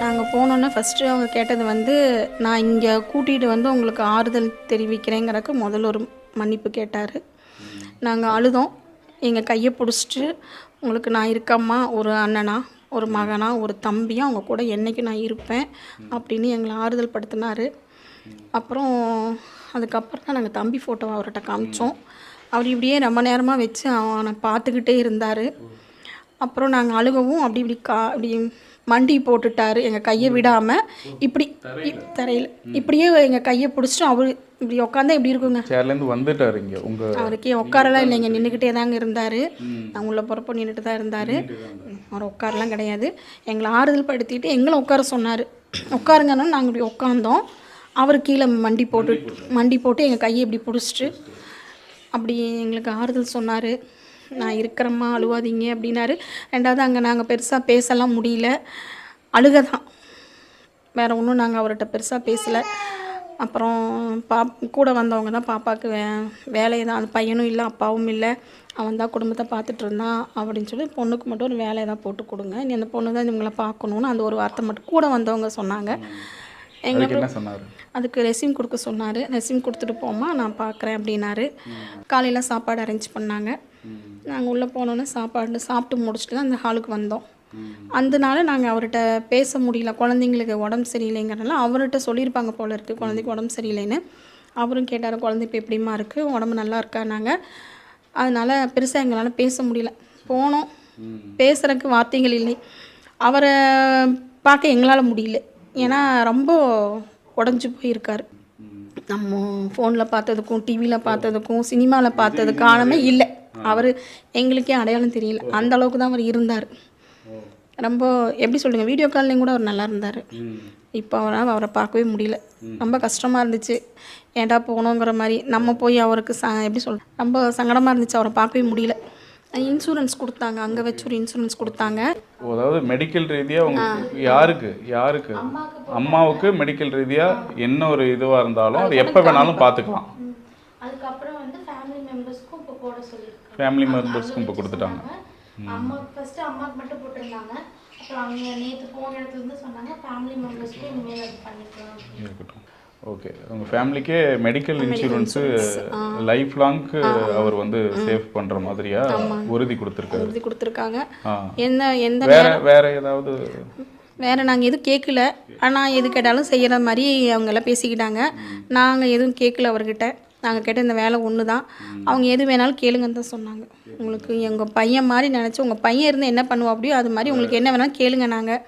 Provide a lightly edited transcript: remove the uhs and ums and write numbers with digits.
நாங்கள் போனோன்னே ஃபஸ்ட்டு அவங்க கேட்டது வந்து, நான் இங்கே கூட்டிகிட்டு வந்து உங்களுக்கு ஆறுதல் தெரிவிக்கிறேங்கிறக்கு முதல்ல ஒரு மன்னிப்பு கேட்டார். நாங்கள் அழுதோம். எங்கள் கையை பிடிச்சிட்டு, உங்களுக்கு நான் இருக்கம்மா, ஒரு அண்ணனா, ஒரு மகனா, ஒரு தம்பியா அவங்க கூட என்றைக்கும் நான் இருப்பேன் அப்படின்னு எங்களை ஆறுதல் படுத்தினார். அப்புறம் அதுக்கப்புறம் தான் நாங்கள் தம்பி ஃபோட்டோவை அவர்கிட்ட காமிச்சோம். அவர் இப்படியே ரொம்ப நேரமாக வச்சு அவனை பார்த்துக்கிட்டே இருந்தார். அப்புறம் நாங்கள் அழுகவும் அப்படி இப்படி மண்டி போட்டுட்டார். எங்கள் கையை விடாமல் இப்படி தரையில் இப்படியே எங்கள் கையை பிடிச்சிட்டு அவர் இப்படி உட்காந்தா எப்படி இருக்குங்க, சேர்லேருந்து வந்துட்டார் இங்கே அவருக்கே உட்காரலாம் இல்லைங்க, நின்றுக்கிட்டே தாங்க இருந்தார். நான் உள்ள போகிறப்போ நின்றுட்டு தான் இருந்தார். அவர் உட்காரலாம் கிடையாது. எங்களை ஆறுதல் படுத்திட்டு எங்களை உட்கார சொன்னார். உட்காருங்கன்னா நாங்கள் இப்படி உட்காந்தோம். அவர் கீழே மண்டி போட்டு எங்கள் கையை இப்படி பிடிச்சிட்டு அப்படி எங்களுக்கு ஆறுதல் சொன்னார். நான் இருக்கிறம்மா, அழுவாதீங்க அப்படின்னாரு. ரெண்டாவது அங்கே நாங்கள் பெருசாக பேசலாம் முடியல, அழுக தான், வேறு ஒன்றும் நாங்கள் அவர்கிட்ட பெருசாக பேசலை. அப்புறம் கூட வந்தவங்க தான் பாப்பாவுக்கு வேலையை தான், அந்த பையனும் இல்லை அப்பாவும் இல்லை, அவன் தான் குடும்பத்தை பார்த்துட்டு இருந்தான் அப்படின்னு சொல்லி பொண்ணுக்கு மட்டும் ஒரு வேலையை தான் போட்டு கொடுங்க, நீ அந்த பொண்ணு தான் இவங்களை பார்க்கணுன்னு அந்த ஒரு வார்த்தை மட்டும் கூட வந்தவங்க சொன்னாங்க. அதுக்கு ரெஸ்யூம் கொடுக்க சொன்னார். ரெஸ்யூம் கொடுத்துட்டு போமா, நான் பார்க்குறேன் அப்படின்னாரு. காலையில் சாப்பாடு அரேஞ்ச் பண்ணாங்க. நாங்கள் உள்ளே போனோன்னே சாப்பிட்டு முடிச்சுட்டு தான் அந்த ஹாலுக்கு வந்தோம். அந்த நாள் நாங்கள் அவர்கிட்ட பேச முடியல, குழந்தைங்களுக்கு உடம்பு சரியில்லைங்கிறனால. அவர்கிட்ட சொல்லியிருப்பாங்க போல இருக்குது குழந்தைக்கு உடம்பு சரியில்லைன்னு. அவரும் கேட்டார், குழந்தை இப்போ எப்படிமா இருக்குது, உடம்பு நல்லா இருக்கா நாங்கள். அதனால் பெருசாக எங்களால் பேச முடியல. போனோம், பேசுகிறதுக்கு வார்த்தைகள் இல்லை. அவரை பார்க்க எங்களால் முடியல, ஏன்னா ரொம்ப உடஞ்சி போயிருக்கார். நம்ம ஃபோனில் பார்த்ததுக்கும் டிவியில் பார்த்ததுக்கும் சினிமாவில் பார்த்தது காரணமே இல்லை. அவர் எங்களுக்கே அடையாளம் தெரியல, அந்த அளவுக்கு தான் அவர் இருந்தார். ரொம்ப எப்படி சொல்லுங்கள், வீடியோ கால்லையும் கூட அவர் நல்லா இருந்தார். இப்போ அவரை பார்க்கவே முடியல. ரொம்ப கஷ்டமாக இருந்துச்சு, ஏன்டா போகணுங்கிற மாதிரி. நம்ம போய் அவருக்கு எப்படி ரொம்ப சங்கடமாக இருந்துச்சு, அவரை பார்க்கவே முடியல. இன்சூரன்ஸ் கொடுத்தாங்க, அங்கே வச்சு ஒரு இன்சூரன்ஸ் கொடுத்தாங்க. அதாவது மெடிக்கல் ரீதியாக உங்களுக்கு யாருக்கு அம்மாவுக்கு மெடிக்கல் ரீதியாக என்ன ஒரு இதுவாக இருந்தாலும் அது எப்போ வேணாலும் பார்த்துக்கலாம். அதுக்கப்புறம் வந்து ஃபேமிலி மெம்பர்ஸ்க்கும் இப்போ போட சொல்லியிருக்காங்க. ஃபேமிலி மெம்பர்ஸ்க்கும் இப்போ கொடுத்துட்டாங்க. அம்மாவுக்கு ஃபஸ்ட்டு அம்மாவுக்கு மட்டும் போட்டிருந்தாங்க. அப்புறம் அவங்க நேற்று போன இடத்துலேருந்து சொன்னாங்க ஃபேமிலி மெம்பர்ஸ்க்கும் இனிமேல் அது பண்ணிக்கலாம் இருக்கட்டும். ஓகே, உங்கள் ஃபேமிலிக்கே மெடிக்கல் இன்சூரன்ஸு லைஃப் லாங்க்கு அவர் வந்து சேவ் பண்ணுற மாதிரியா உறுதி கொடுத்துருக்காங்க. வேற ஏதாவது வேறு நாங்கள் எதுவும் கேட்கல, ஆனால் எது கேட்டாலும் செய்கிற மாதிரி அவங்கெல்லாம் பேசிக்கிட்டாங்க. நாங்கள் எதுவும் கேட்கல அவர்கிட்ட. நாங்கள் கேட்ட இந்த வேலை ஒன்று தான், அவங்க எது வேணாலும் கேளுங்கன்னு தான் சொன்னாங்க. உங்களுக்கு எங்கள் பையன் மாதிரி நினச்சி, உங்கள் பையன் இருந்து என்ன பண்ணுவா அப்படியோ அது மாதிரி உங்களுக்கு என்ன வேணாலும் கேளுங்க நாங்கள்